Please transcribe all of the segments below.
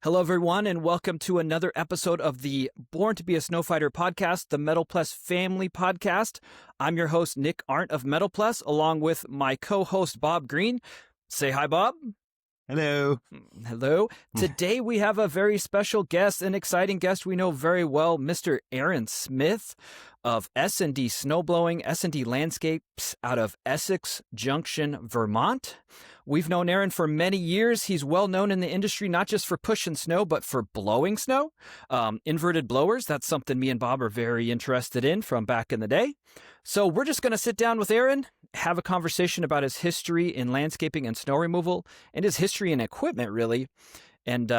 Hello, everyone, and welcome to another episode of the Born to be a Snowfighter podcast, the Metal Pless family podcast. I'm your host, Nick Arndt of Metal Pless, along with my co-host, Bob Green. Say hi, Bob. Hello. Hello. Today we have a very special guest, an exciting guest we know very well, Mr. Aaron Smith of S&D Snowblowing, S&D Landscapes out of Essex Junction, Vermont. We've known Aaron for many years. He's well known in the industry, not just for pushing snow, but for blowing snow. Inverted blowers, that's something me and Bob are very interested in from back in the day. So we're just going to sit down with Aaron, have a conversation about his history in landscaping and snow removal, and his history in equipment, really. And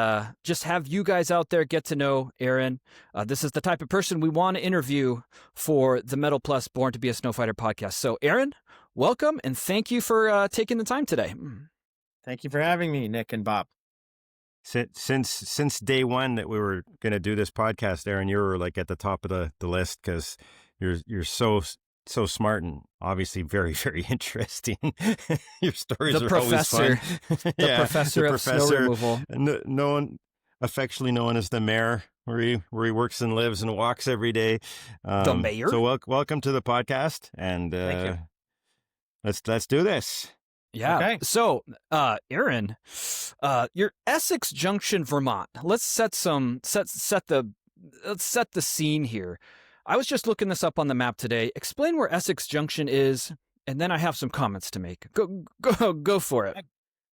just have you guys out there get to know Aaron. This is the type of person we want to interview for the Metal Pless Born to be a Snowfighter podcast. So Aaron, welcome, and thank you for taking the time today. Thank you for having me, Nick and Bob. Since day one that we were going to do this podcast, Aaron, you were like at the top of the list because you're so smart and obviously very, very interesting. Your stories are always fun. The professor of snow removal. Affectionately known as the mayor, where he works and lives and walks every day. The mayor? So welcome to the podcast, and thank you. Let's do this. Yeah. Okay. So, Aaron, you're Essex Junction, Vermont. Let's set the scene here. I was just looking this up on the map today. Explain where Essex Junction is, and then I have some comments to make. Go for it.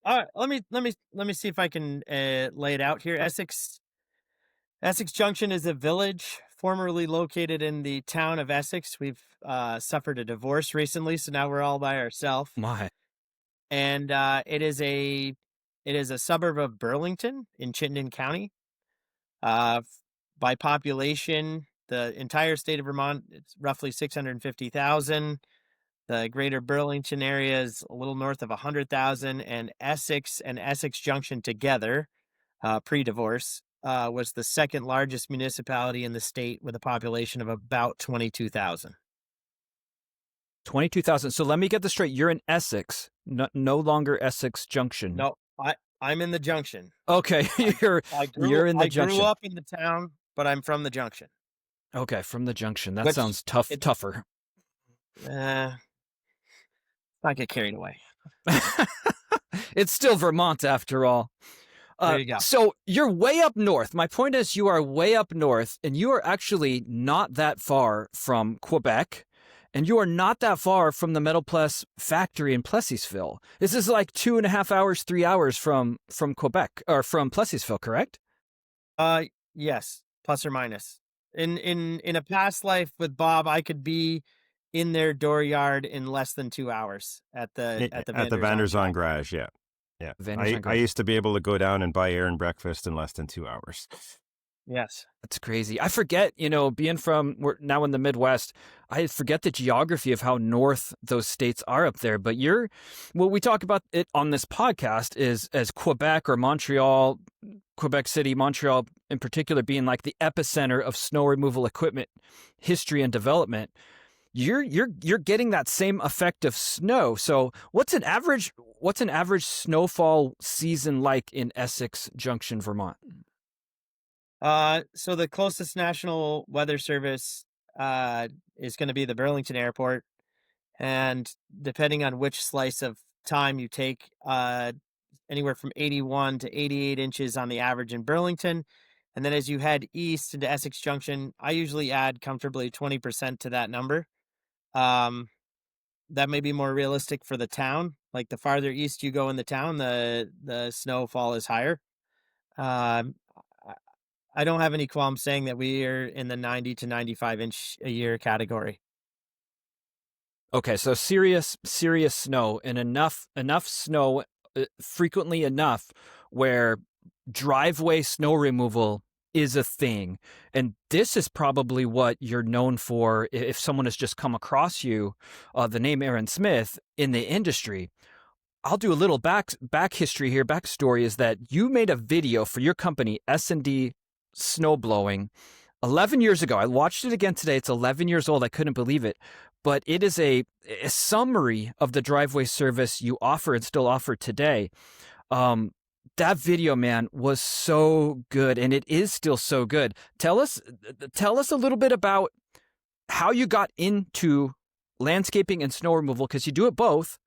All right, let me see if I can lay it out here. Essex Junction is a village formerly located in the town of Essex. We've suffered a divorce recently, so now we're all by ourselves. My. And it is a suburb of Burlington in Chittenden County. By population, the entire state of Vermont, it's roughly 650,000. The greater Burlington area is a little north of 100,000, and Essex Junction together, pre-divorce, was the second largest municipality in the state with a population of about 22,000. 22,000. So let me get this straight. You're in Essex, no longer Essex Junction. No, I'm in the Junction. Okay, you're in the Junction. I grew up in the town, but I'm from the Junction. Okay, from the Junction. That sounds tougher. Not get carried away. It's still Vermont after all. There you go. So you're way up north. My point is you are way up north, and you are actually not that far from Quebec, and you are not that far from the Metal Pless factory in Plessisville. This is like 2.5 hours, 3 hours from Quebec, or from Plessisville, correct? Yes, plus or minus. In a past life with Bob, I could be in their dooryard in less than 2 hours at the Vanderzon garage. Yeah. I used to be able to go down and buy Aaron breakfast in less than 2 hours. Yes. That's crazy. I forget, being we're now in the Midwest, I forget the geography of how north those states are up there. But we talk about it on this podcast is as Quebec or Montreal, Quebec City, Montreal in particular being like the epicenter of snow removal equipment history and development. You're getting that same effect of snow. So what's an average snowfall season like in Essex Junction, Vermont? So the closest national weather service is going to be the Burlington Airport, and depending on which slice of time you take, anywhere from 81 to 88 inches on the average in Burlington. And then as you head east into Essex Junction, I usually add comfortably 20% to that number. That may be more realistic for the town. Like the farther east you go in the town, the snowfall is higher. I don't have any qualms saying that we are in the 90 to 95 inch a year category. Okay, so serious snow, and enough snow, frequently enough where driveway snow removal is a thing. And this is probably what you're known for if someone has just come across you, the name Aaron Smith in the industry. I'll do a little back history here. Backstory is that you made a video for your company, S&D Snowblowing, 11 years ago. I watched it again today. It's 11 years old. I couldn't believe it. But it is a summary of the driveway service you offer and still offer today. That video, man, was so good, and it is still so good. Tell us a little bit about how you got into landscaping and snow removal, because you do it both.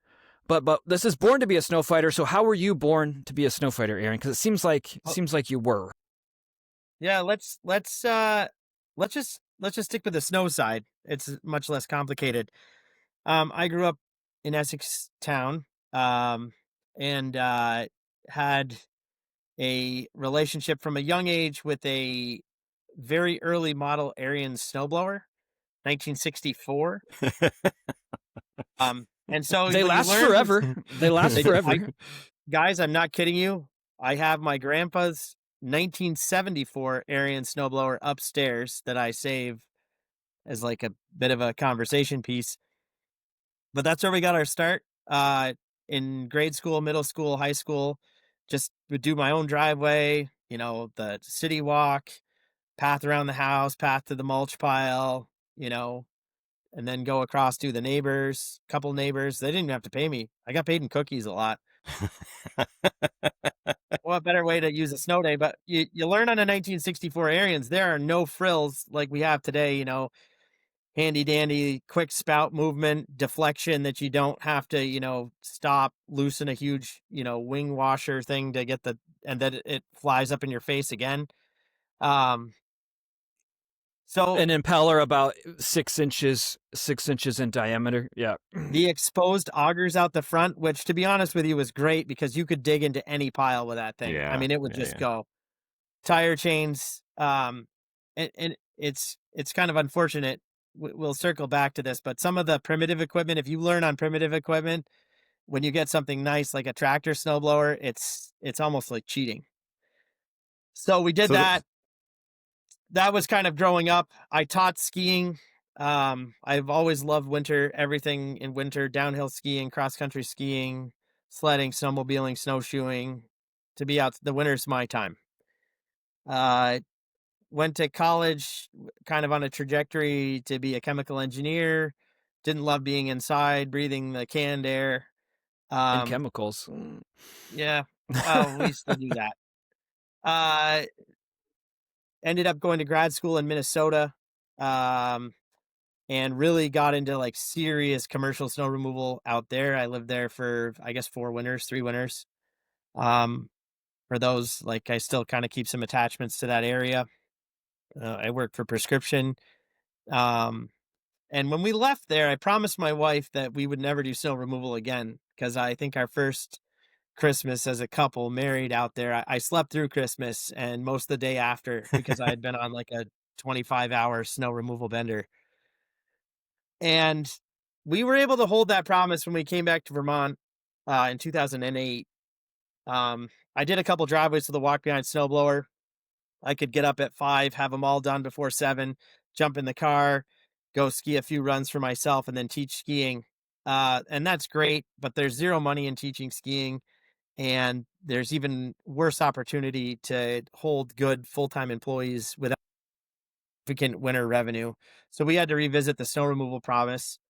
But this is Born to be a Snow Fighter. So how were you born to be a snow fighter, Aaron? Because it seems like you were. Yeah, let's just stick with the snow side. It's much less complicated. I grew up in Essex town, and had a relationship from a young age with a very early model Ariens snowblower, 1964. And so they last forever. They last forever. Guys, I'm not kidding you. I have my grandpa's 1974 Ariens snowblower upstairs that I save as like a bit of a conversation piece. But that's where we got our start. In grade school, middle school, high school, just would do my own driveway, the city walk, path around the house, path to the mulch pile, and then go across to the neighbors, couple neighbors. They didn't even have to pay me. I got paid in cookies a lot. What better way to use a snow day? But you learn on a 1964 Ariens, there are no frills like we have today, handy dandy, quick spout movement, deflection that you don't have to, stop, loosen a huge, wing washer thing to get and then it flies up in your face again. So an impeller about 6 inches in diameter. Yeah. The exposed augers out the front, which to be honest with you was great because you could dig into any pile with that thing. Yeah. I mean, it would just go. Tire chains. And it's kind of unfortunate. We'll circle back to this, but some of the primitive equipment, if you learn on primitive equipment, when you get something nice like a tractor snowblower, it's almost like cheating. So we did that. That was kind of growing up. I taught skiing. I've always loved winter, everything in winter, downhill skiing, cross-country skiing, sledding, snowmobiling, snowshoeing. To be out, the winter's my time. Went to college kind of on a trajectory to be a chemical engineer. Didn't love being inside, breathing the canned air. And chemicals. Yeah. Oh, we used to do that. Ended up going to grad school in Minnesota. And really got into like serious commercial snow removal out there. I lived there for, I guess, 3 winters. For those, like, I still kind of keep some attachments to that area. I worked for Prescription. And when we left there, I promised my wife that we would never do snow removal again, because I think our first Christmas as a couple married out there, I slept through Christmas and most of the day after because I had been on like a 25-hour snow removal bender. And we were able to hold that promise when we came back to Vermont in 2008. I did a couple driveways to the walk behind snowblower. I could get up at 5, have them all done before 7, jump in the car, go ski a few runs for myself, and then teach skiing. And that's great, but there's zero money in teaching skiing. And there's even worse opportunity to hold good full-time employees without significant winter revenue. So we had to revisit the snow removal promise.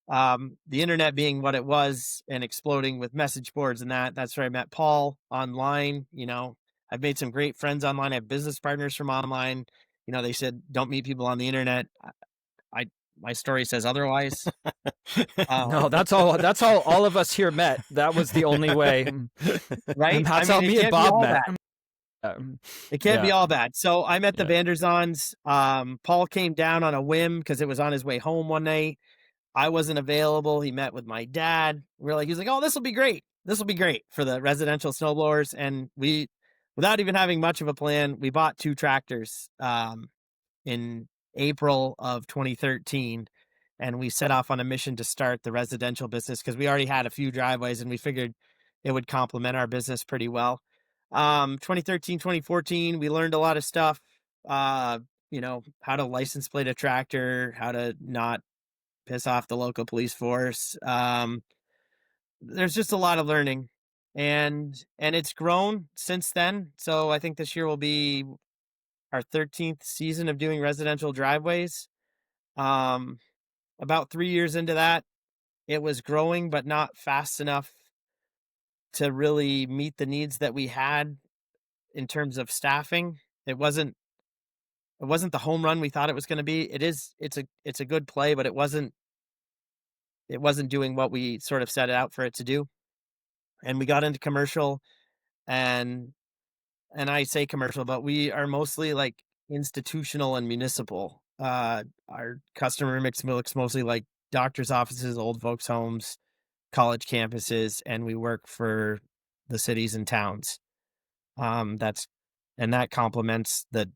The internet being what it was and exploding with message boards and that's where I met Paul online. I've made some great friends online. I have business partners from online. They said, don't meet people on the internet. My story says otherwise. No, that's how all of us here met. That was the only way. Right? And that's how me and Bob met. It can't be all bad. So I met the Vanderzons. Paul came down on a whim because it was on his way home one night. I wasn't available. He met with my dad. He's like, oh, this will be great. This will be great for the residential snowblowers. And we, without even having much of a plan, we bought 2 tractors in April of 2013. And we set off on a mission to start the residential business because we already had a few driveways and we figured it would complement our business pretty well. 2013, 2014, we learned a lot of stuff, how to license plate a tractor, how to not piss off the local police force. There's just a lot of learning, and it's grown since then. So I think this year will be our 13th season of doing residential driveways. About 3 years into that, it was growing, but not fast enough to really meet the needs that we had in terms of staffing. It wasn't the home run we thought it was going to be. It's a good play, but it wasn't doing what we sort of set it out for it to do. And we got into commercial, and I say commercial, but we are mostly like institutional and municipal. Our customer mix looks mostly like doctor's offices, old folks' homes, college campuses, and we work for the cities and towns. That complements the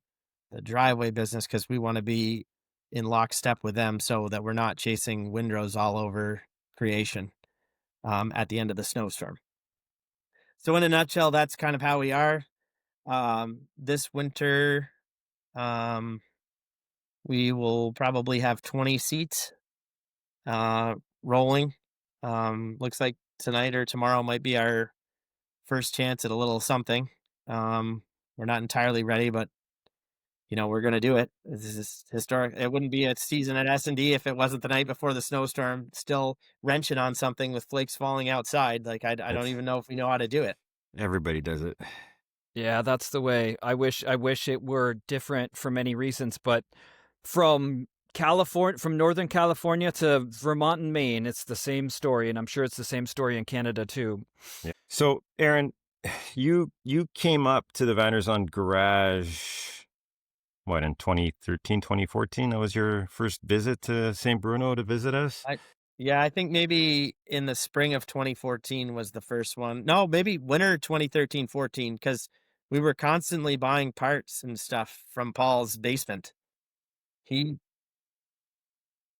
driveway business, because we want to be in lockstep with them so that we're not chasing windrows all over creation at the end of the snowstorm. So in a nutshell, that's kind of how we are. This winter, we will probably have 20 seats rolling. Looks like tonight or tomorrow might be our first chance at a little something. We're not entirely ready, but we're going to do it. This is historic. It wouldn't be a season at S&D if it wasn't the night before the snowstorm, still wrenching on something with flakes falling outside. Like, I don't even know if we know how to do it. Everybody does it. Yeah, that's the way. I wish it were different for many reasons, but from Northern California to Vermont and Maine, it's the same story, and I'm sure it's the same story in Canada too. Yeah. So, Aaron, you came up to the Vanderzon garage, what, in 2013, 2014? That was your first visit to St. Bruno to visit us? I think maybe in the spring of 2014 was the first one. No, maybe winter 2013-14, because we were constantly buying parts and stuff from Paul's basement.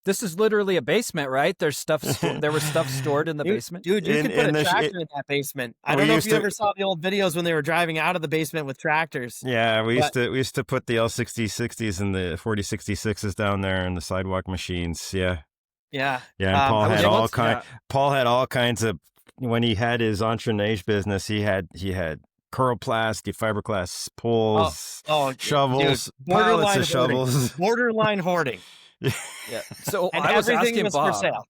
This is literally a basement, right? There's stuff. There was stuff stored in the basement. Dude, you could put a tractor in that basement. I don't know if you ever saw the old videos when they were driving out of the basement with tractors. Yeah, we used to put the L6060s and the 4066s down there and the sidewalk machines. Yeah. Yeah. Yeah. And Paul had all kinds of, when he had his entrenage business, he had Curlplast, fiberglass poles, shovels, dude, pallets of shovels. Borderline hoarding. Yeah. So and I was asking was Bob. For sale.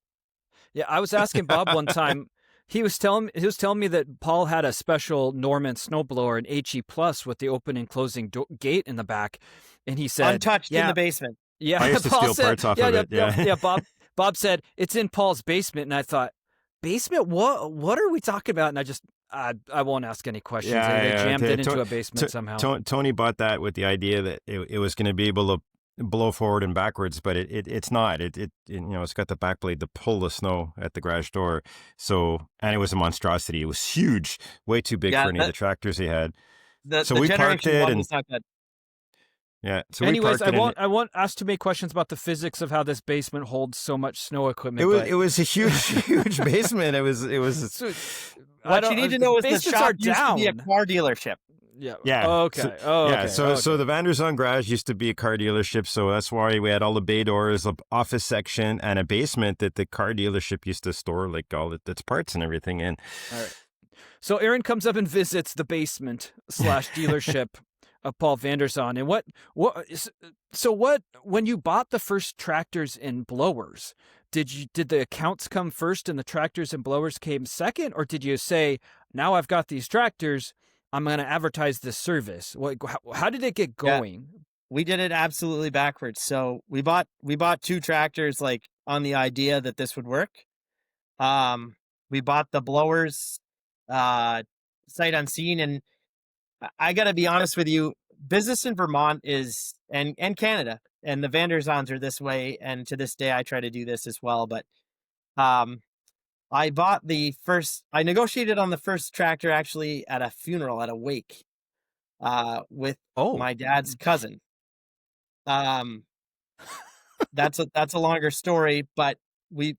Yeah, I was asking Bob one time. He was telling me that Paul had a special Norman snowblower, an HE Plus with the open and closing gate in the back, and he said untouched in the basement. Yeah, I used to steal parts off of it. Yeah. Bob said it's in Paul's basement, and I thought, basement? What are we talking about? And I won't ask any questions. They jammed it into a basement somehow. Tony bought that with the idea that it was going to be able to blow forward and backwards, but it's not. It's got the back blade to pull the snow at the garage door. So, and it was a monstrosity. It was huge, way too big for any of the tractors he had. So we parked it and. Yeah. So anyways, I won't ask too many questions about the physics of how this basement holds so much snow equipment. It was a huge basement. It was. What you need to know is the shop used to be a car dealership. Yeah. Okay. So the Vanderzon garage used to be a car dealership. So that's why we had all the bay doors, the office section, and a basement that the car dealership used to store like all its parts and everything in. All right. So Aaron comes up and visits the basement / dealership of Paul Vanderzon. And when you bought the first tractors and blowers, did the accounts come first and the tractors and blowers came second, or did you say, now I've got these tractors, I'm going to advertise this service? How did it get going? Yeah, we did it absolutely backwards. So we bought 2 tractors like on the idea that this would work. We bought the blowers sight unseen, and I got to be honest with you, business in Vermont is and Canada, and the Vanderzons are this way, and to this day I try to do this as well, but I negotiated on the first tractor actually at a funeral, at a wake, with my dad's cousin. That's a longer story, but we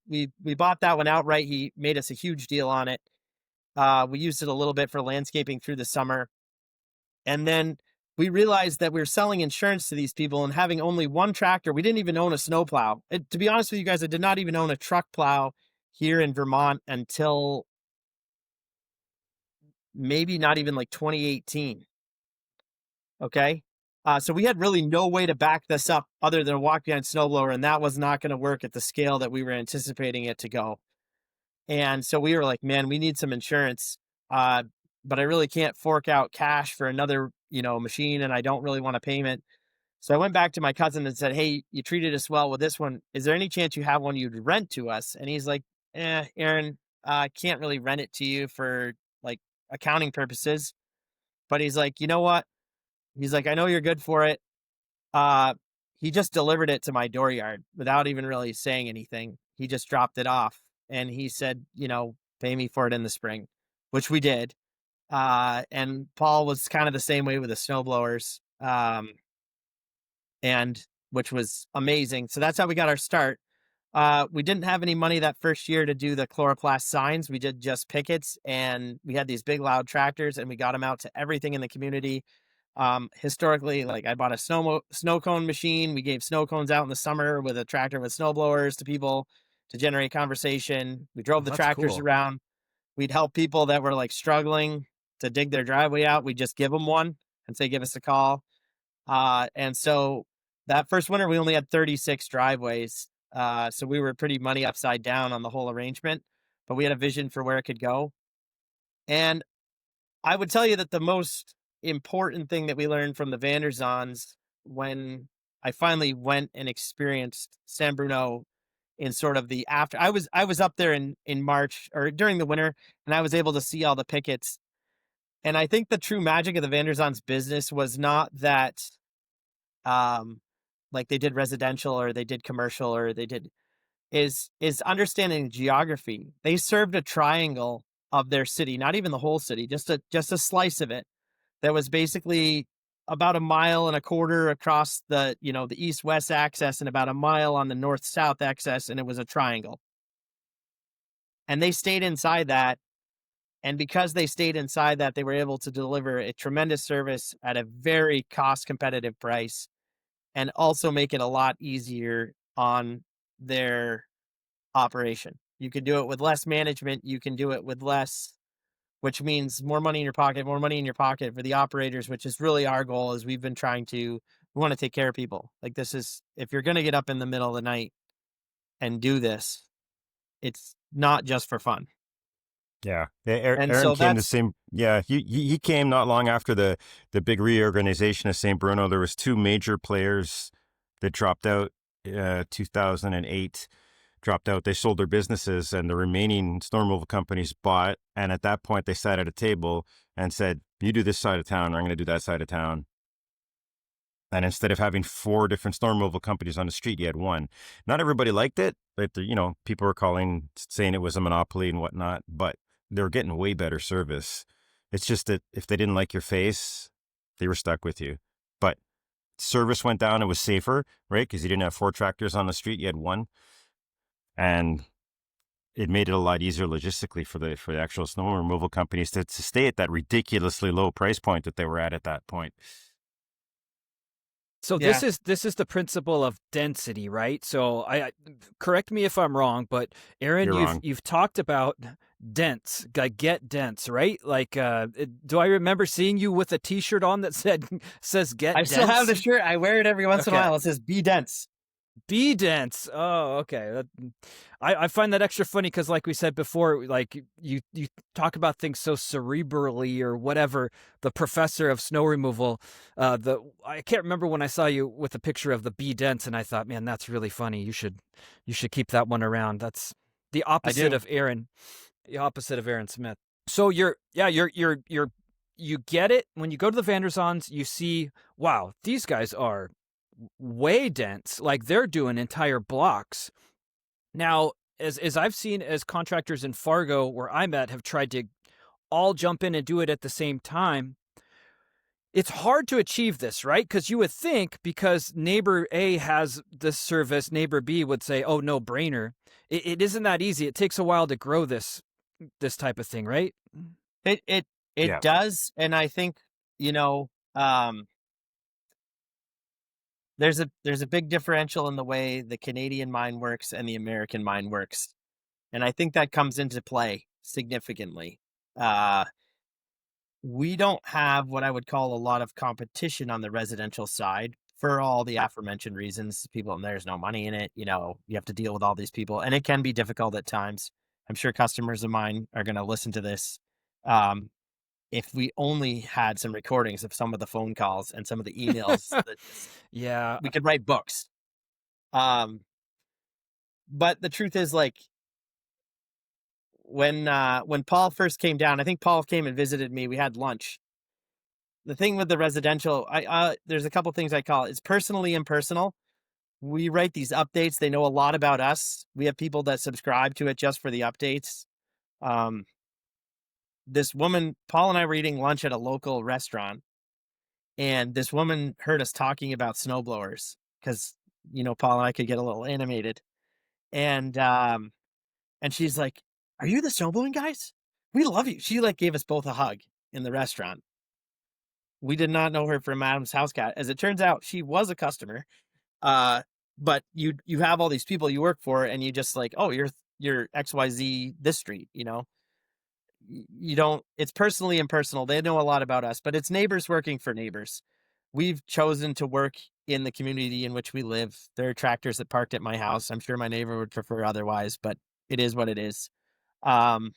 bought that one outright. He made us a huge deal on it. We used it a little bit for landscaping through the summer. And then we realized that we were selling insurance to these people and having only one tractor. We didn't even own a snowplow. To be honest with you guys, I did not even own a truck plow here in Vermont until maybe not even like 2018. Okay. So we had really no way to back this up other than a walk behind snowblower, and that was not going to work at the scale that we were anticipating it to go. And so we were like, man, we need some insurance. but I really can't fork out cash for another, machine, and I don't really want a payment. So I went back to my cousin and said, "Hey, you treated us well with this one. Is there any chance you have one you'd rent to us?" And he's like, Aaron, I can't really rent it to you for like accounting purposes. But he's like, you know what? He's like, I know you're good for it. Uh, he just delivered it to my dooryard without even really saying anything. He just dropped it off, and he said, pay me for it in the spring, which we did. And Paul was kind of the same way with the snowblowers, and which was amazing. So that's how we got our start. We didn't have any money that first year to do the chloroplast signs. We did just pickets, and we had these big loud tractors, and we got them out to everything in the community. Historically, like I bought a snow cone machine. We gave snow cones out in the summer with a tractor with snow blowers to people to generate conversation. We drove the That's tractors cool. around. We'd help people that were like struggling to dig their driveway out. We'd just give them one and say, give us a call. And so that first winter, we only had 36 driveways. So we were pretty money upside down on the whole arrangement, but we had a vision for where it could go. And I would tell you that the most important thing that we learned from the Vanderzons, when I finally went and experienced San Bruno in sort of the after, I was up there in March or during the winter, and I was able to see all the pickets. And I think the true magic of the Vanderzons business was not that like they did residential or they did commercial or they did is understanding geography. They served a triangle of their city, not even the whole city, just a slice of it that was basically about a mile and a quarter across the the east-west axis and about a mile on the north-south axis, and it was a triangle. And they stayed inside that, and because they stayed inside that, they were able to deliver a tremendous service at a very cost-competitive price, and also make it a lot easier on their operation. You can do it with less management. You can do it with less, which means more money in your pocket for the operators, which is really our goal. Is we want to take care of people. Like this is, if you're going to get up in the middle of the night and do this, it's not just for fun. Yeah, And Aaron so came the that's, same. Yeah, he came not long after the big reorganization of St. Bruno. There was two major players that dropped out. 2008 dropped out. They sold their businesses, and the remaining snow removal companies bought. And at that point, they sat at a table and said, "You do this side of town, I'm going to do that side of town." And instead of having four different snow removal companies on the street, you had one. Not everybody liked it. Like people were saying it was a monopoly and whatnot, but they were getting way better service. It's just that if they didn't like your face, they were stuck with you. But service went down. It was safer, right? Because you didn't have four tractors on the street. You had one. And it made it a lot easier logistically for the actual snow removal companies to stay at that ridiculously low price point that they were at that point. So yeah. this is the principle of density, right? So I correct me if I'm wrong, but Aaron, You're wrong. you've talked about dense, like get dense, right? Like, do I remember seeing you with a T-shirt on that says get I dense? still have the shirt. I wear it every once in a while. It says "Be dense." Be dense. Oh, okay. I find that extra funny because, like we said before, like you talk about things so cerebrally or whatever. The professor of snow removal, I can't remember when I saw you with a picture of the be dense, and I thought, man, that's really funny. You should keep that one around. That's the opposite of Aaron. The opposite of Aaron Smith. So you get it when you go to the Vanderzons. You see, wow, these guys are way dense, like they're doing entire blocks. Now, as I've seen, as contractors in Fargo where I'm at have tried to all jump in and do it at the same time, it's hard to achieve this, right? Because you would think because neighbor A has this service, neighbor B would say, oh, no brainer. It isn't that easy. It takes a while to grow this type of thing, right? It Yeah. does, and I think there's a big differential in the way the Canadian mine works and the American mine works. And I think that comes into play significantly. We don't have what I would call a lot of competition on the residential side for all the aforementioned reasons. And there's no money in it. You have to deal with all these people, and it can be difficult at times. I'm sure customers of mine are going to listen to this If we only had some recordings of some of the phone calls and some of the emails, Yeah. we could write books. But the truth is, like, when Paul first came down, I think Paul came and visited me. We had lunch. The thing with the residential, there's a couple things I call it. It's personally impersonal. We write these updates. They know a lot about us. We have people that subscribe to it just for the updates. This woman, Paul and I were eating lunch at a local restaurant, and this woman heard us talking about snowblowers because, Paul and I could get a little animated. And she's like, "Are you the snowblowing guys? We love you." She like gave us both a hug in the restaurant. We did not know her from Adam's House Cat. As it turns out, she was a customer. But you have all these people you work for, and you just like, oh, you're XYZ this street, You don't. It's personally impersonal. They know a lot about us, but it's neighbors working for neighbors. We've chosen to work in the community in which we live. There are tractors that parked at my house. I'm sure my neighbor would prefer otherwise, but it is what it is. And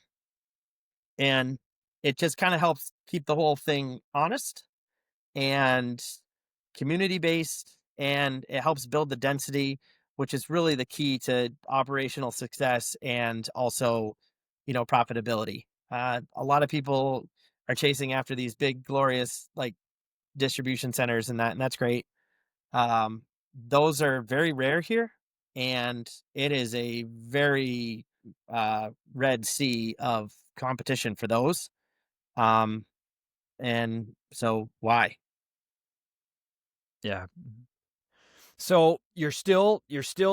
it just kind of helps keep the whole thing honest and community based, and it helps build the density, which is really the key to operational success and also, profitability. A lot of people are chasing after these big, glorious, like, distribution centers and that's great. Those are very rare here, and it is a very red sea of competition for those. And so why? Yeah. So you're still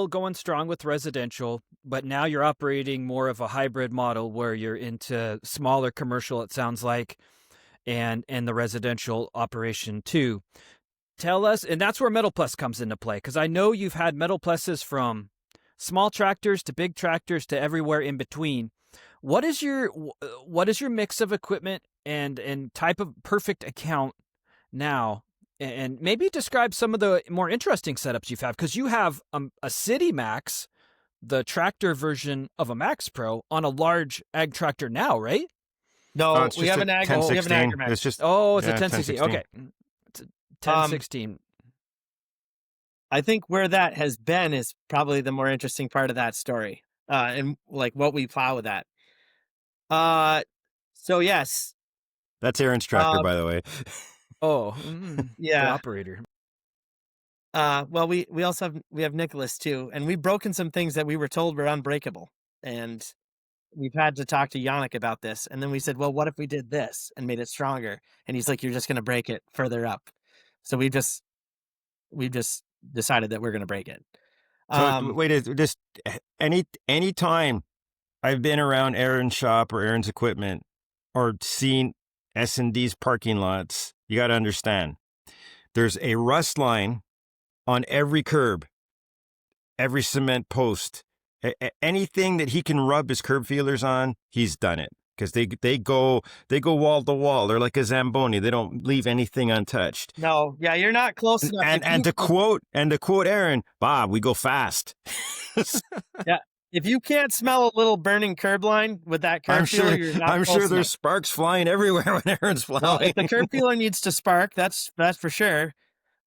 going strong with residential, but now you're operating more of a hybrid model where you're into smaller commercial, it sounds like, and the residential operation too. Tell us, and that's where Metal Pless comes into play, because I know you've had Metal Plesses from small tractors to big tractors to everywhere in between. What is your mix of equipment and type of perfect account now? And maybe describe some of the more interesting setups you've had, because you have a City Max, the tractor version of a Max Pro, on a large ag tractor now, right? No, It's we just have a an ag. 1016. We have an Agrimax. It's just It's a 1016. Okay, it's a 1016. I think where that has been is probably the more interesting part of that story, and like what we plow with that. So yes, that's Aaron's tractor, by the way. Oh, yeah. good operator. Well, we also have Nicholas too, and we've broken some things that we were told were unbreakable, and we've had to talk to Yannick about this. And then we said, well, what if we did this and made it stronger? And he's like, you're just going to break it further up. So we've just decided that we're going to break it. So wait, just any time I've been around Aaron's shop or Aaron's equipment or seen S&D's parking lots, you got to understand, there's a rust line on every curb, every cement post. Anything that he can rub his curb feelers on, he's done it, because they go wall to wall. They're like a Zamboni. They don't leave anything untouched. No, yeah, you're not close enough. And to quote Aaron, Bob, we go fast. Yeah. If you can't smell a little burning curb line with that curb feeler, you're not I'm close sure there's enough. sparks flying everywhere when Aaron's plowing. Well, if the curb feeler needs to spark, that's for sure.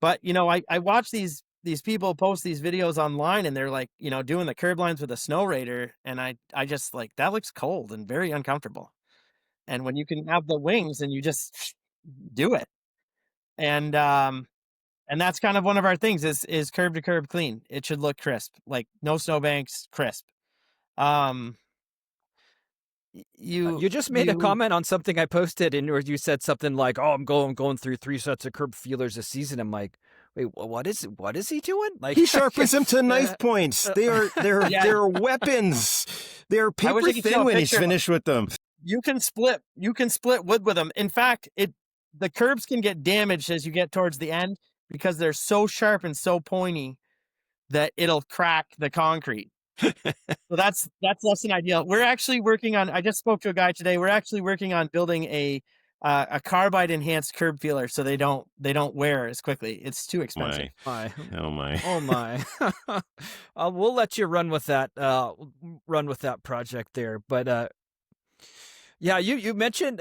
But I watch these people post these videos online, and they're like, doing the curb lines with a snow raider, and I just like, that looks cold and very uncomfortable. And when you can have the wings and you just do it, and that's kind of one of our things is curb to curb clean. It should look crisp, like no snowbanks, crisp. You just made a comment on something I posted, and where you said something like, "Oh, I'm going through 3 sets of curb feelers this season." I'm like, wait, what is he doing? Like, he sharpens them to knife points. They're weapons. They're paper thin when he's finished with them. You can split wood with them. In fact, the curbs can get damaged as you get towards the end, because they're so sharp and so pointy that it'll crack the concrete. So that's less than ideal. We're actually working on, I just spoke to a guy today. We're actually working on building a carbide enhanced curb feeler, so they don't wear as quickly. It's too expensive. Oh my. We'll let you run with that project there. But Yeah, you mentioned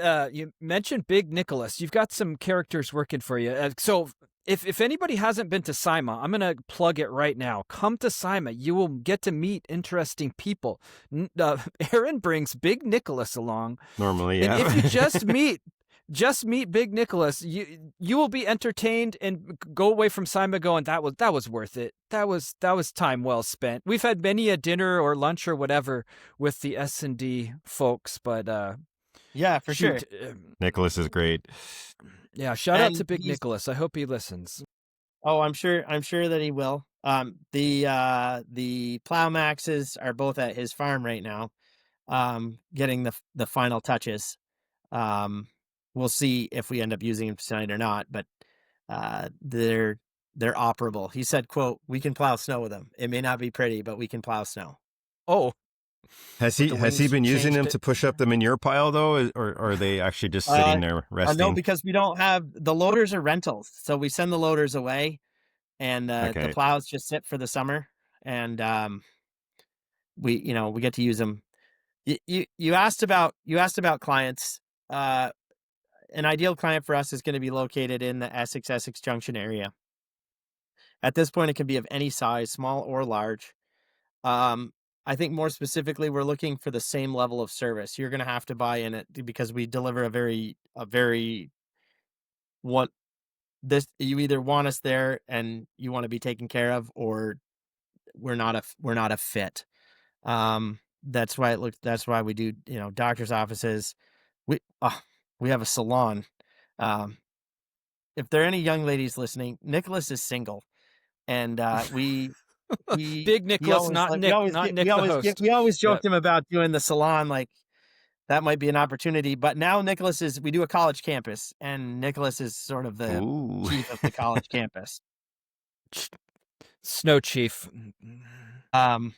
Big Nicholas. You've got some characters working for you. So if anybody hasn't been to SIMA, I'm gonna plug it right now. Come to SIMA. You will get to meet interesting people. Aaron brings Big Nicholas along, Normally, and if yeah. you just meet Big Nicholas, you will be entertained and go away from SIMA going, that was worth it. That was time well spent. We've had many a dinner or lunch or whatever with the S&D folks, but Yeah, for sure. shoot, Nicholas is great. yeah, shout out to And Big Nicholas. I hope he listens. oh, I'm sure that he will. The Plow Maxes are both at his farm right now, getting the final touches. Um, we'll see if we end up using them tonight or not, but they're operable. He said, "quote We can plow snow with them. It may not be pretty, but we can plow snow." Oh, Has with he the has he wings been using changed them it. to push up them in your pile though, or are they actually just sitting there No, resting? because we don't have the loaders are rentals, so we send the loaders away, and the Okay. plows just sit for the summer, and we get to use them. You asked about clients. An ideal client for us is going to be located in the Essex Junction area. At this point, it can be of any size, small or large. Um, I think more specifically, we're looking for the same level of service. You're going to have to buy in it because we deliver a very what this you either want us there and you want to be taken care of, or we're not a fit. That's why that's why we do, doctor's offices. We we have a salon. Um, if there are any young ladies listening, Nicholas is single, and Big he Nicholas, always not like Nick, not Nick the host. we always Yeah. joked him about doing the salon, like that might be an opportunity. But now we do a college campus, and Nicholas is sort of the Ooh. chief of the college campus. Snow Chief. Um,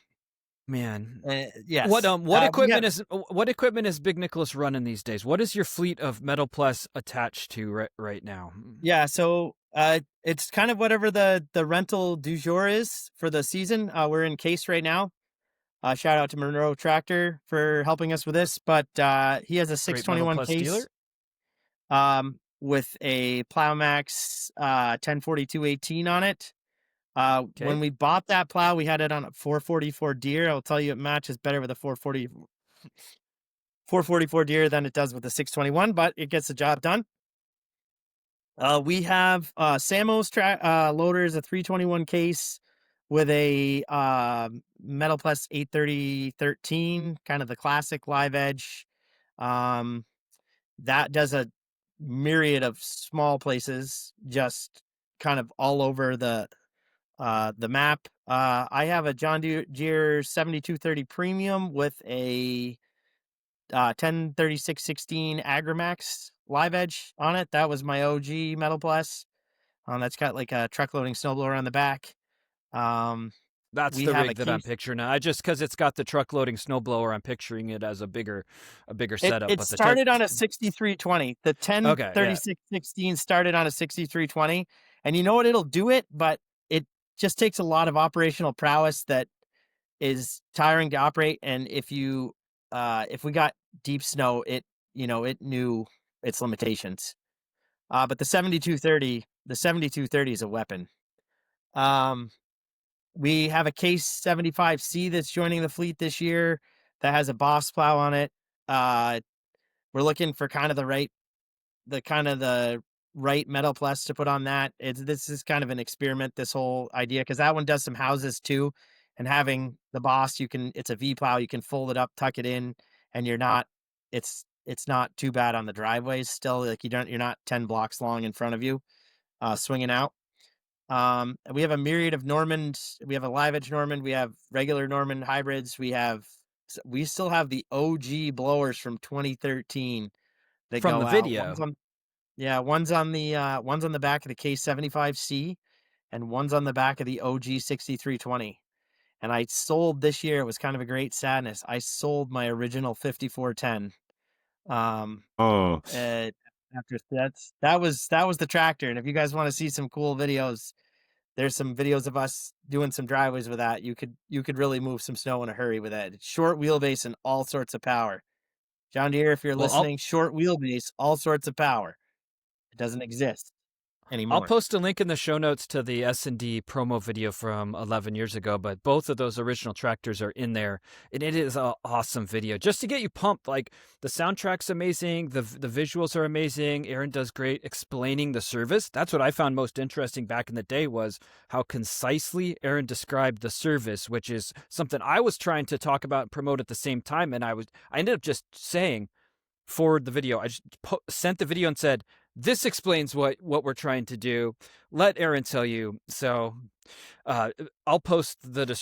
Man. yes. What We have, equipment is Big Nicholas running these days? What is your fleet of Metal Pless attached to right now? yeah, so it's kind of whatever the rental du jour is for the season. We're in Case right now. Shout out to Monroe Tractor for helping us with this, but he has a Great Metal 621 Pless case dealer. with a Plowmax 104218 on it. Okay. When we bought that plow, we had it on a 444 Deer. I'll tell you, it matches better with a 444 Deer than it does with the 621, but it gets the job done. We have Samo's loaders, a 321 case with a Metal Pless 83013, kind of the classic live edge. That does a myriad of small places, just kind of all over the map. I have a John Deere 7230 Premium with a 103616 Agrimax live edge on it. That was my OG Metal Pless. That's got like a truck loading snowblower on the back. That's We the have a rig that I'm case. picturing now. Just because it's got the truck loading snowblower, I'm picturing it as a bigger setup. It But the started on a 6320. The okay, yeah. 103616 started on a 6320, and you know what? It'll do it, but it just takes a lot of operational prowess that is tiring to operate. And if we got deep snow, it knew its limitations. But the 7230 is a weapon. We have a Case 75C that's joining the fleet this year that has a Boss plow on it. We're looking for kind of the right Metal Pless to put on that. This is kind of an experiment, this whole idea, because that one does some houses too. And having the Boss, it's a V plow, you can fold it up, tuck it in, and it's not too bad on the driveways still. Like you're not 10 blocks long in front of you, swinging out. We have a myriad of Normans. We have a live edge Norman. We have regular Norman hybrids. We still have the OG blowers from 2013 that From go the out. video. One's on the back of the K75C, and one's on the back of the OG 6320. And I sold this year. It was kind of a great sadness. I sold my original 5410. Oh, After that was the tractor. And if you guys want to see some cool videos, there's some videos of us doing some driveways with that. You could really move some snow in a hurry with that. It's short wheelbase and all sorts of power. John Deere, if you're Well, listening, short wheelbase, all sorts of power. It doesn't exist I'll anymore. post a link in the show notes to the S&D promo video from 11 years ago, but both of those original tractors are in there, and it is an awesome video just to get you pumped. Like, the soundtrack's amazing, the visuals are amazing. Aaron does great explaining the service. That's what I found most interesting back in the day, was how concisely Aaron described the service, which is something I was trying to talk about and promote at the same time, and I ended up just saying, forward the video. I just sent the video and said, this explains what we're trying to do. Let Aaron tell you. So I'll post the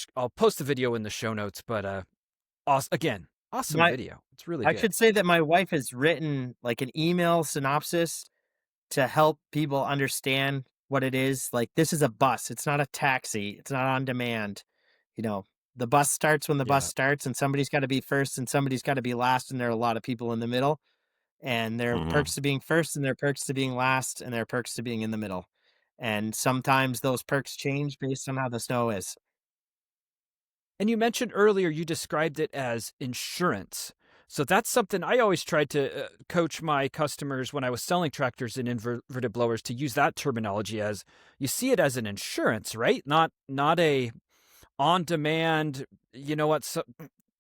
video in the show notes. But awesome video. It's really good. I should say that my wife has written like an email synopsis to help people understand what it is. Like, this is a bus. It's not a taxi. It's not on demand. You know, the bus starts when the bus starts, and somebody's got to be first and somebody's got to be last, and there are a lot of people in the middle. And there are perks to being first, and there are perks to being last, and there are perks to being in the middle. And sometimes those perks change based on how the snow is. And you mentioned earlier, you described it as insurance. So that's something I always tried to coach my customers when I was selling tractors and inverted blowers, to use that terminology, as you see it as an insurance, right? Not a on-demand, you know what, so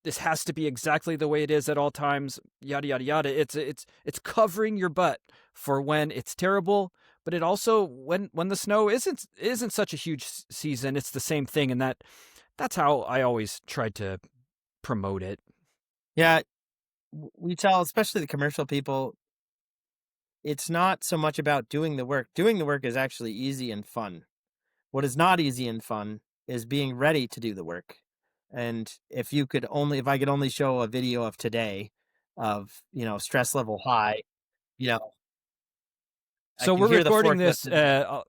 this has to be exactly the way it is at all times, yada, yada, yada. It's covering your butt for when it's terrible, but it also, when the snow isn't such a huge season, it's the same thing. And that's how I always tried to promote it. Yeah. We tell, especially the commercial people, it's not so much about doing the work. Doing the work is actually easy and fun. What is not easy and fun is being ready to do the work. And if I could only show a video of today of, stress level high, So we're recording this. We're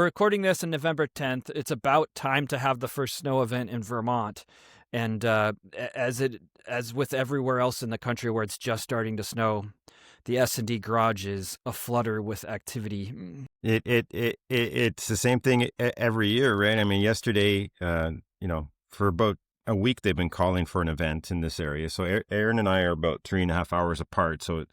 recording this on November 10th. It's about time to have the first snow event in Vermont, and as with everywhere else in the country where it's just starting to snow, the S&D garage is aflutter with activity. It's the same thing every year, right? I mean, yesterday, for about a week, they've been calling for an event in this area. So Aaron and I are about 3.5 hours apart. So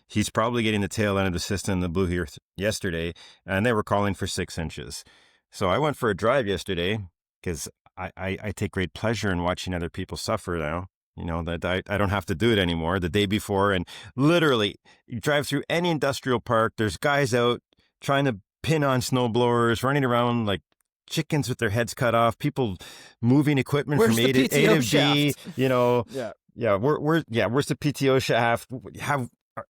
he's probably getting the tail end of the system that blew here yesterday, and they were calling for 6 inches. So I went for a drive yesterday because I take great pleasure in watching other people suffer now. That I don't have to do it anymore. The day before, and literally, you drive through any industrial park, there's guys out trying to pin on snowblowers, running around like chickens with their heads cut off, people moving equipment from A to B, where's the PTO shaft?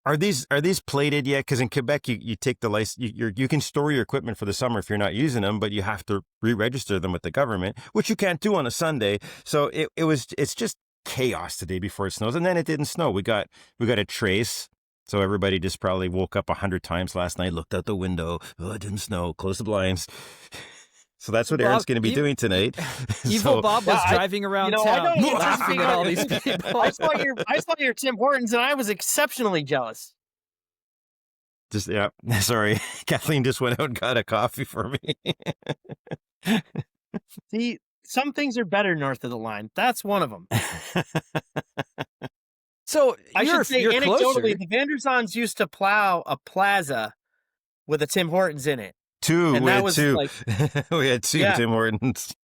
Are these plated yet? Because in Quebec, you take the license, you can store your equipment for the summer if you're not using them, but you have to re-register them with the government, which you can't do on a Sunday. So it's just chaos the day before it snows, and then it didn't snow. We got a trace. So everybody just probably woke up 100 times last night, looked out the window. Oh, it didn't snow. Close the blinds. So that's what Aaron's going to be doing tonight. Evil Bob was driving around town laughing at all these people. I saw your Tim Hortons, and I was exceptionally jealous. Sorry. Kathleen just went out and got a coffee for me. See, some things are better north of the line. That's one of them. So I should say, anecdotally, the Vandersons used to plow a plaza with a Tim Hortons in it. We had two Tim Hortons.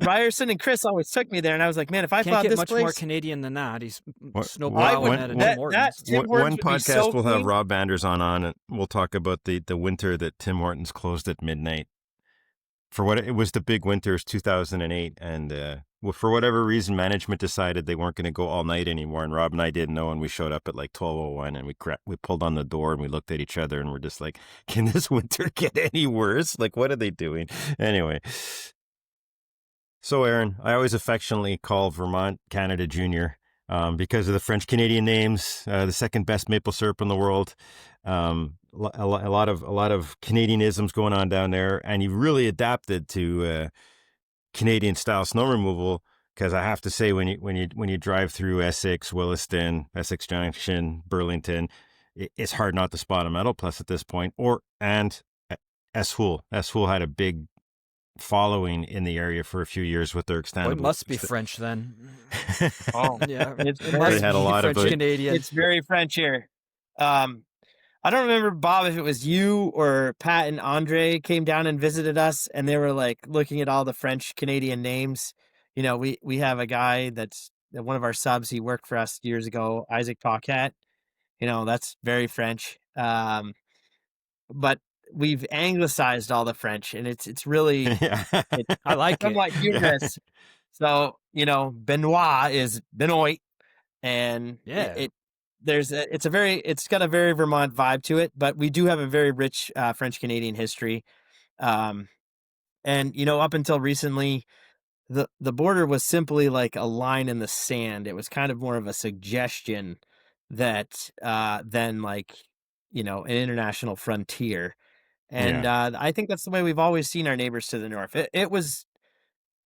Ryerson and Chris always took me there, and I was like, man, if I plowed this much place... more Canadian than that. He's snowblowing at a Tim Hortons. One podcast we'll have Rob Vanderson on, and we'll talk about the winter that Tim Hortons closed at midnight. For what it was, the big winter is 2008, and for whatever reason, management decided they weren't going to go all night anymore, and Rob and I didn't know, and we showed up at like 12:01, and we pulled on the door, and we looked at each other, and we're just like, can this winter get any worse? Like, what are they doing? Anyway. So, Aaron, I always affectionately call Vermont Canada Junior because of the French-Canadian names, the second best maple syrup in the world. A lot of Canadianisms going on down there, and you really adapted to Canadian style snow removal. Because I have to say, when you drive through Essex, Williston, Essex Junction, Burlington, it's hard not to spot a Metal Pless at this point. And S-Hool had a big following in the area for a few years with their Boy, extendable. it must be French then. Oh, Yeah, it it They must had a be lot of French it. Canadian. it's very French here. I don't remember, Bob, if it was you or Pat and Andre came down and visited us, and they were like looking at all the French Canadian names. You know, we have a guy that's one of our subs. He worked for us years ago, Isaac Paquette. You know, that's very French. But we've anglicized all the French, and it's really Yeah. it's I like it. somewhat humorous. So, you know, Benoit is Benoit, and Yeah. it's got a very Vermont vibe to it, but we do have a very rich French Canadian history. And you know, up until recently, the border was simply like a line in the sand. It was kind of more of a suggestion that than like, you know, an international frontier. And Yeah. I think that's the way we've always seen our neighbors to the north. It was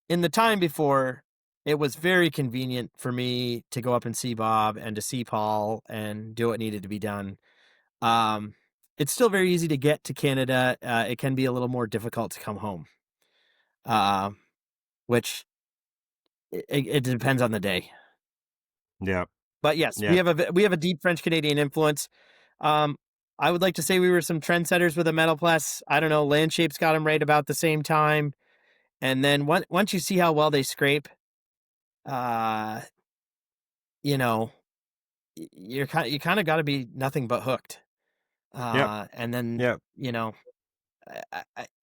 in the time before, it was very convenient for me to go up and see Bob and to see Paul and do what needed to be done. Um, it's still very easy to get to Canada. It can be a little more difficult to come home, uh, which it depends on the day. Yeah. But yes, Yeah. we have a deep French Canadian influence. Um, I would like to say we were some trendsetters with a Metal Pless. I don't know. Landshapes got them right about the same time, and then once you see how well they scrape, uh, you know, you kind of got to be nothing but hooked. Yep. And then Yep. you know,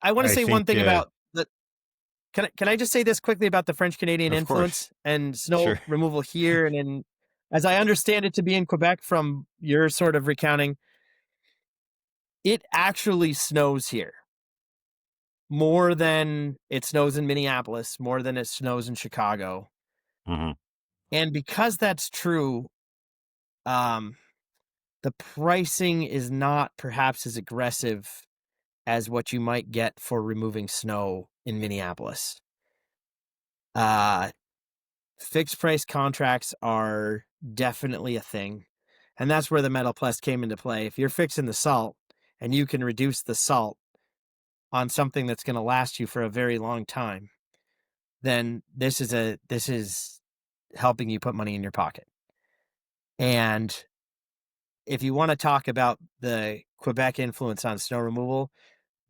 I want to I say one think, thing about the. Can I just say this quickly about the French Canadian of course. influence and snow Sure. removal here and in, as I understand it to be in Quebec from your sort of recounting, it actually snows here more than it snows in Minneapolis, more than it snows in Chicago. Hmm. And because that's true, um, the pricing is not perhaps as aggressive as what you might get for removing snow in Minneapolis. Uh, Fixed price contracts are definitely a thing. And that's where the Metal Pless came into play. If you're fixing the salt and you can reduce the salt on something that's going to last you for a very long time, then this is helping you put money in your pocket. And if you want to talk about the Quebec influence on snow removal,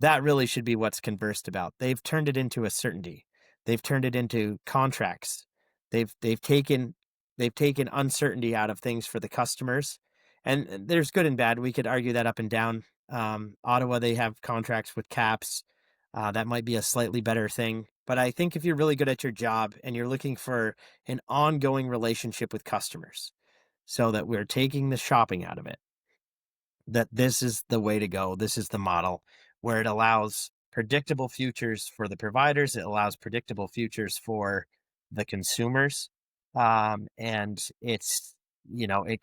that really should be what's conversed about. They've turned it into a certainty. They've turned it into contracts. They've taken uncertainty out of things for the customers. And there's good and bad. We could argue that up and down. Ottawa, they have contracts with caps. That might be a slightly better thing. But I think if you're really good at your job and you're looking for an ongoing relationship with customers so that we're taking the shopping out of it, that this is the way to go. This is the model where it allows predictable futures for the providers. It allows predictable futures for the consumers. And it's, you know, it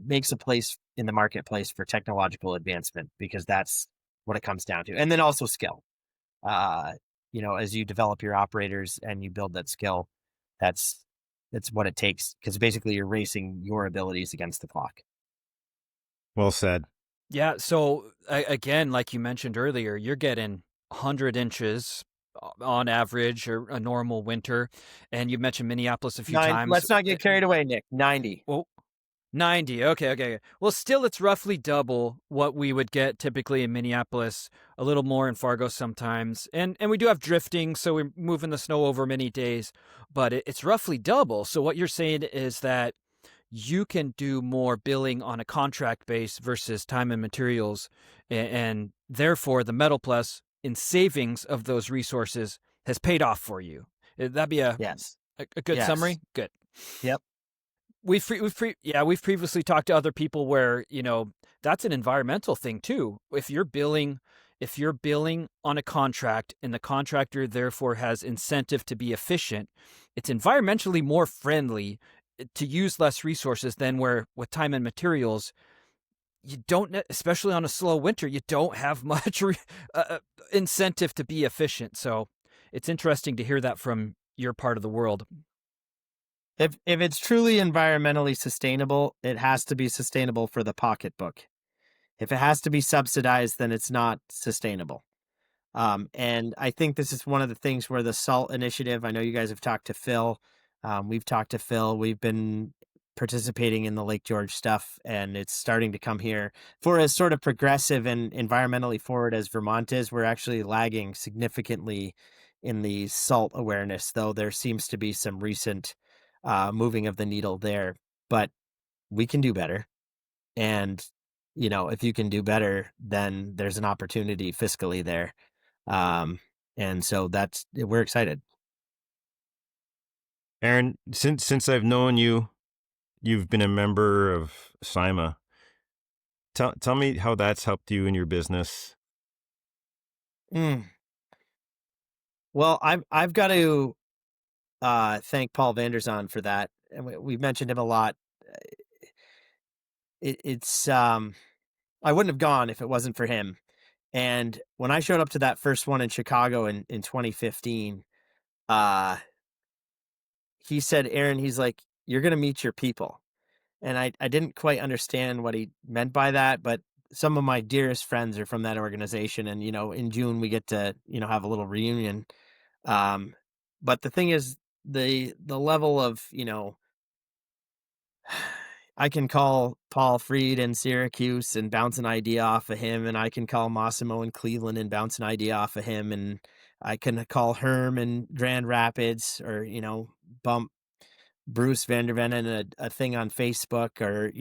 makes a place in the marketplace for technological advancement because that's what it comes down to. And then also skill. Uh, you know, as you develop your operators and you build that skill, that's what it takes because basically you're racing your abilities against the clock. Well said. Yeah. So again, like you mentioned earlier, you're getting 100 inches on average or a normal winter. And you mentioned Minneapolis a few times. Let's not get carried away, Nick. 90. Well, 90. Okay. Well, still, it's roughly double what we would get typically in Minneapolis, a little more in Fargo sometimes. And we do have drifting, so we're moving the snow over many days, but it's roughly double. So what you're saying is that you can do more billing on a contract base versus time and materials, and therefore the Metal Plus in savings of those resources has paid off for you. That'd be a Yes. a good Yes. summary. Good. Yep. We've previously talked to other people where, you know, that's an environmental thing too. If you're billing on a contract and the contractor therefore has incentive to be efficient, it's environmentally more friendly to use less resources than where with time and materials you don't, especially on a slow winter, you don't have much incentive to be efficient. So it's interesting to hear that from your part of the world. If it's truly environmentally sustainable, it has to be sustainable for the pocketbook. If it has to be subsidized, then it's not sustainable. And I think this is one of the things where the SALT initiative, I know you guys have talked to Phil. We've talked to Phil. We've been participating in the Lake George stuff, and it's starting to come here. For as sort of progressive and environmentally forward as Vermont is, we're actually lagging significantly in the SALT awareness, though there seems to be some recent moving of the needle there. But we can do better. And, if you can do better, then there's an opportunity fiscally there. Um, and so we're excited. Aaron, since I've known you, you've been a member of CIMA. Tell me how that's helped you in your business. Mm. Well, I've got to thank Paul Vanderzon for that. And we've mentioned him a lot. It's I wouldn't have gone if it wasn't for him. And when I showed up to that first one in Chicago in 2015, uh, he said, Aaron, he's like, you're going to meet your people. And I didn't quite understand what he meant by that, but some of my dearest friends are from that organization. And, in June, we get to, have a little reunion. But the thing is, the level of, I can call Paul Freed in Syracuse and bounce an idea off of him, and I can call Massimo in Cleveland and bounce an idea off of him, and I can call Herm in Grand Rapids, or bump Bruce Vanderven in a thing on Facebook, or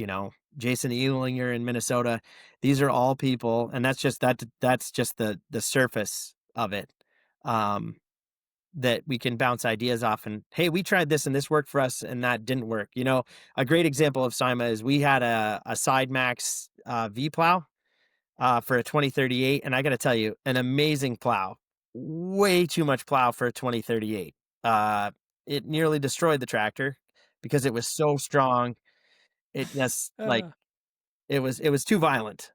Jason Ehlinger in Minnesota. These are all people, and that's just the surface of it. That we can bounce ideas off, and hey, we tried this and this worked for us and that didn't work. A great example of CIMA is we had a Side Max V plow for a 2038, and I got to tell you, an amazing plow. Way too much plow for a 2038. It nearly destroyed the tractor because it was so strong. It just it was too violent.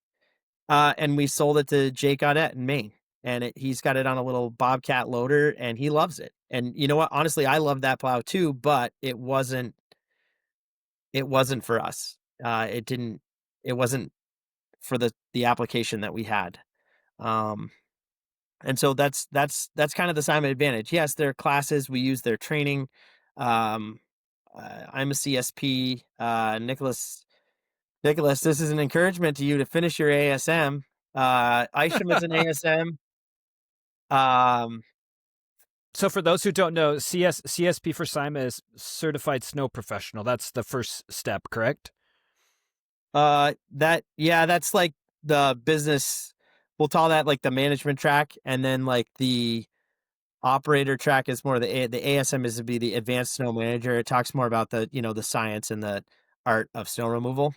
And we sold it to Jake Audette in Maine, and he's got it on a little Bobcat loader, and he loves it. And you know what? Honestly, I love that plow too, but it wasn't for us. It wasn't for the application that we had. And so that's kind of the CIMA advantage. Yes, there are classes. We use their training. I'm a CSP. Nicholas, this is an encouragement to you to finish your ASM. Isham is an ASM. So for those who don't know, CSP for CIMA is Certified Snow Professional. That's the first step, correct? That's like the business. We'll call that like the management track, and then like the operator track is more the ASM is to be the advanced snow manager. It talks more about the the science and the art of snow removal.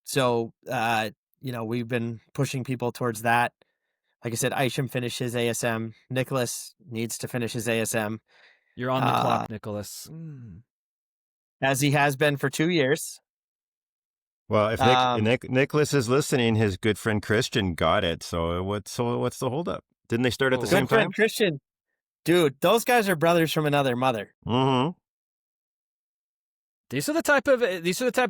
So we've been pushing people towards that. Like I said, Isham finished his ASM. Nicholas needs to finish his ASM. You're on the clock, Nicholas. As he has been for 2 years. Well, if Nicholas is listening, his good friend Christian got it. So what's the holdup? Didn't they start at the same Good friend time? Christian, dude, those guys are brothers from another mother. Mm-hmm. These are the type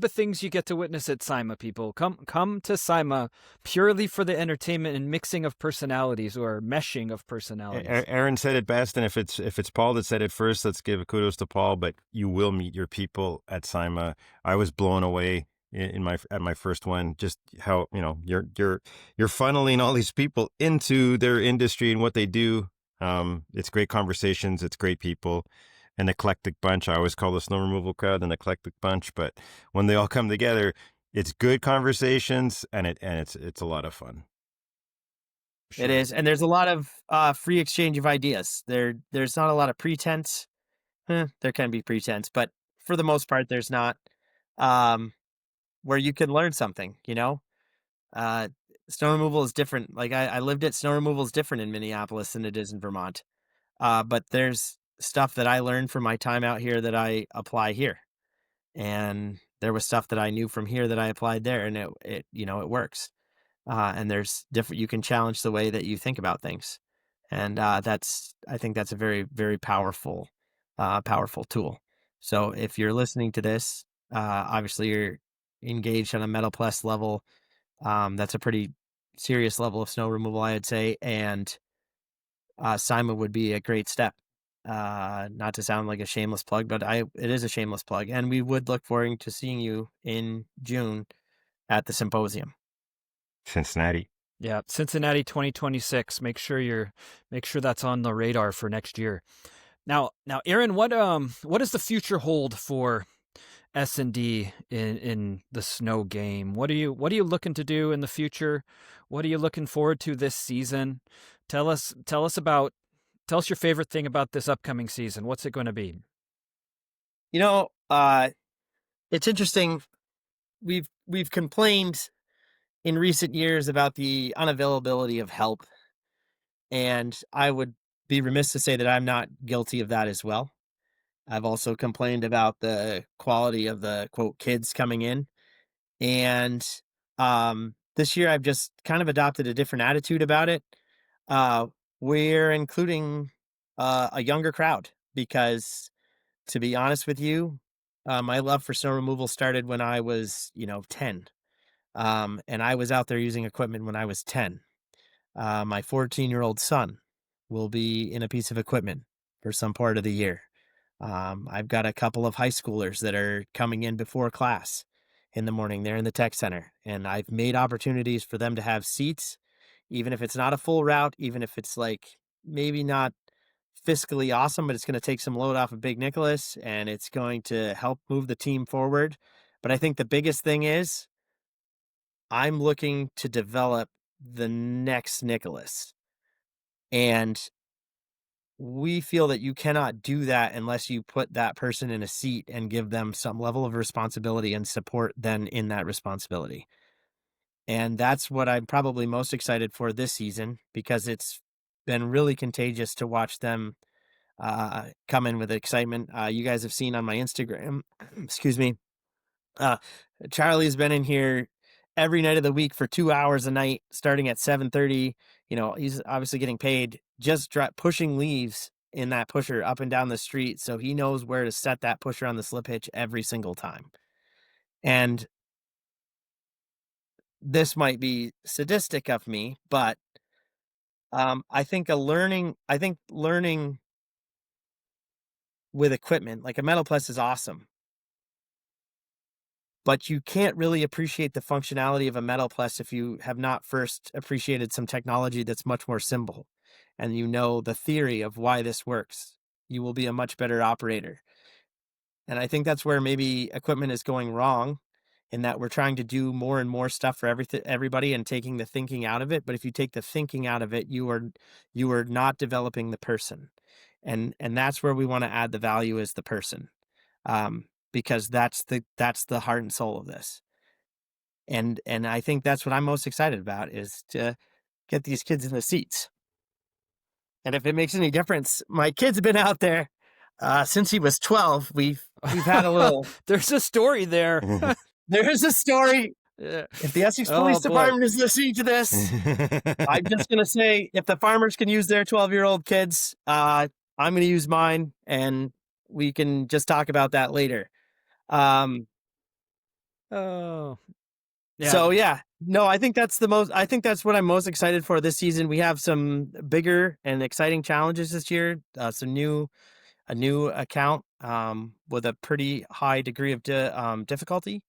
of things you get to witness at CIMA, people. Come to CIMA purely for the entertainment and mixing of personalities, or meshing of personalities. Aaron said it best, and if it's Paul that said it first, let's give kudos to Paul. But you will meet your people at CIMA. I was blown away at my first one, just how you're funneling all these people into their industry and what they do. It's great conversations. It's great people. An eclectic bunch. I always call the snow removal crowd an eclectic bunch, but when they all come together, it's good conversations, and it's a lot of fun. Sure. It is, and there's a lot of free exchange of ideas. There's not a lot of pretense. There can be pretense, but for the most part, there's not. Where you can learn something. Snow removal is different. Like I lived it. Snow removal is different in Minneapolis than it is in Vermont. But there's stuff that I learned from my time out here that I apply here. And there was stuff that I knew from here that I applied there, and it works. And there's different, you can challenge the way that you think about things. And I think that's a very, very powerful tool. So if you're listening to this, obviously you're engaged on a Metal Pless level. That's a pretty serious level of snow removal, I'd say, and Simon would be a great step. Not to sound like a shameless plug, but it is a shameless plug, and we would look forward to seeing you in June at the symposium. Cincinnati. Yeah, Cincinnati 2026. Make sure that's on the radar for next year. Now, Aaron, what does the future hold for S&D in the snow game? What are you looking to do in the future? What are you looking forward to this season? Tell us your favorite thing about this upcoming season. What's it going to be? You know, it's interesting. We've complained in recent years about the unavailability of help, and I would be remiss to say that I'm not guilty of that as well. I've also complained about the quality of the quote kids coming in, and this year I've just kind of adopted a different attitude about it. We're including a younger crowd because, to be honest with you, my love for snow removal started when I was 10. And I was out there using equipment when I was 10. My 14-year-old son will be in a piece of equipment for some part of the year. I've got a couple of high schoolers that are coming in before class in the morning. They're in the tech center, and I've made opportunities for them to have seats, even if it's not a full route, even if it's like maybe not fiscally awesome, but it's going to take some load off of Big Nicholas and it's going to help move the team forward. But I think the biggest thing is I'm looking to develop the next Nicholas. And we feel that you cannot do that unless you put that person in a seat and give them some level of responsibility and support them in that responsibility. And that's what I'm probably most excited for this season, because it's been really contagious to watch them come in with excitement. You guys have seen on my Instagram, excuse me, Charlie's been in here every night of the week for 2 hours a night, starting at 7:30. He's obviously getting paid just pushing leaves in that pusher up and down the street, so he knows where to set that pusher on the slip hitch every single time. And this might be sadistic of me, but I think learning with equipment like a Metal Pless is awesome. But you can't really appreciate the functionality of a Metal Pless if you have not first appreciated some technology that's much more simple, and the theory of why this works. You will be a much better operator. And I think that's where maybe equipment is going wrong, in that we're trying to do more and more stuff for everybody and taking the thinking out of it. But if you take the thinking out of it, you are not developing the person. And that's where we want to add the value, as the person. Because that's the heart and soul of this. And I think that's what I'm most excited about, is to get these kids in the seats. And if it makes any difference, my kid's been out there since he was 12. We've had a little. There's a story there. There is a story. Yeah. If the Essex Police Department is listening to this, I'm just going to say, if the farmers can use their 12-year-old kids, I'm going to use mine, and we can just talk about that later. Oh. Yeah. So I think that's what I'm most excited for this season. We have some bigger and exciting challenges this year. A new account with a pretty high degree of difficulty,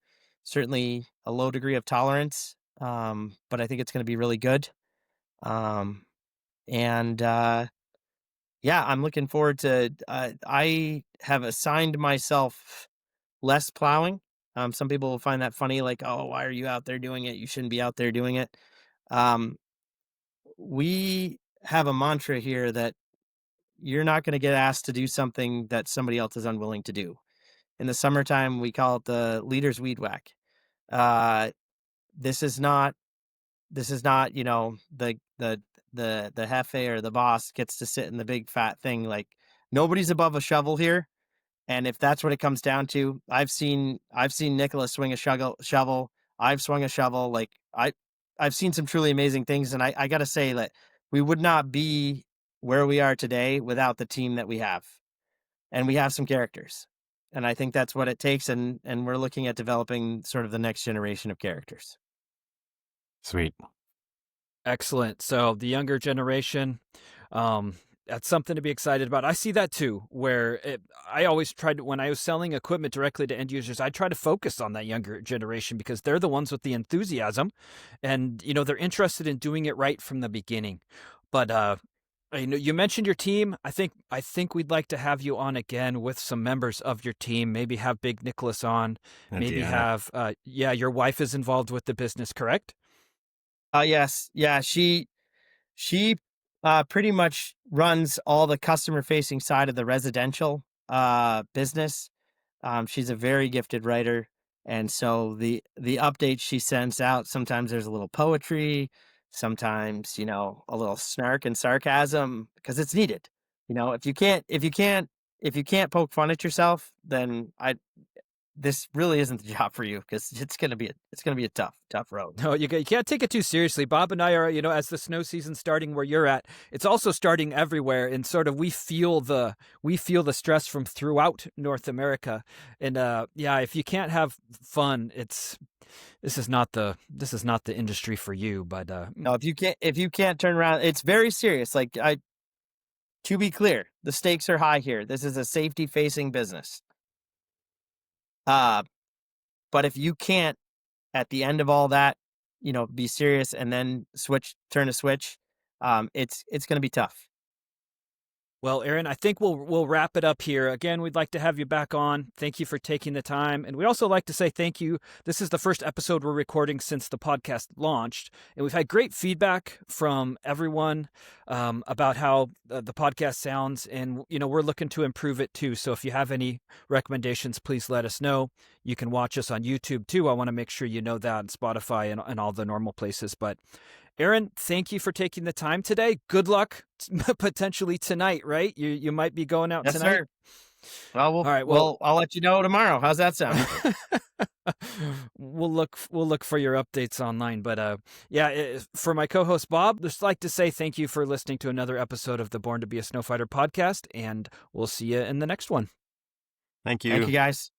certainly a low degree of tolerance. But I think it's going to be really good. I'm looking forward to. I have assigned myself less plowing. Some people will find that funny, like, oh, why are you out there doing it? You shouldn't be out there doing it. We have a mantra here that you're not going to get asked to do something that somebody else is unwilling to do. In the summertime, we call it the leader's weed whack. This is not, the jefe or the boss gets to sit in the big fat thing. Like, nobody's above a shovel here. And if that's what it comes down to, I've seen Nicholas swing a shovel. I've swung a shovel. Like, I've seen some truly amazing things. And I got to say that we would not be where we are today without the team that we have. And we have some characters. And I think that's what it takes. And we're looking at developing sort of the next generation of characters. Sweet. Excellent. So the younger generation, that's something to be excited about. I see that too, where I always tried when I was selling equipment directly to end users, I try to focus on that younger generation because they're the ones with the enthusiasm and, they're interested in doing it right from the beginning. But, you mentioned your team. I think we'd like to have you on again with some members of your team. Maybe have Big Nicholas on. And Maybe Deanna. have, your wife is involved with the business, correct? Yes. Yeah. She pretty much runs all the customer facing side of the residential business. She's a very gifted writer, and so the updates she sends out, sometimes there's a little poetry, sometimes a little snark and sarcasm because it's needed. If you can't poke fun at yourself, then this really isn't the job for you because it's gonna be a tough road. No, you can't take it too seriously. Bob and I are, as the snow season's starting where you're at, it's also starting everywhere, and sort of we feel the stress from throughout North America. And if you can't have fun, this is not the industry for you. But No, if you can't turn around, it's very serious. To be clear, the stakes are high here. This is a safety facing business. But if you can't, at the end of all that, be serious and then turn a switch, it's going to be tough. Well, Aaron, I think we'll wrap it up here. Again, we'd like to have you back on. Thank you for taking the time. And we also like to say thank you. This is the first episode we're recording since the podcast launched. And we've had great feedback from everyone about how the podcast sounds. And, we're looking to improve it too. So if you have any recommendations, please let us know. You can watch us on YouTube too. I want to make sure you know that, and Spotify and all the normal places. But Aaron, thank you for taking the time today. Good luck potentially tonight, right? You might be going out tonight. Sir. Well, all right. Well, I'll let you know tomorrow. How's that sound? We'll look for your updates online. But for my co-host Bob, just like to say thank you for listening to another episode of the Born to Be a Snowfighter podcast, and we'll see you in the next one. Thank you. Thank you, guys.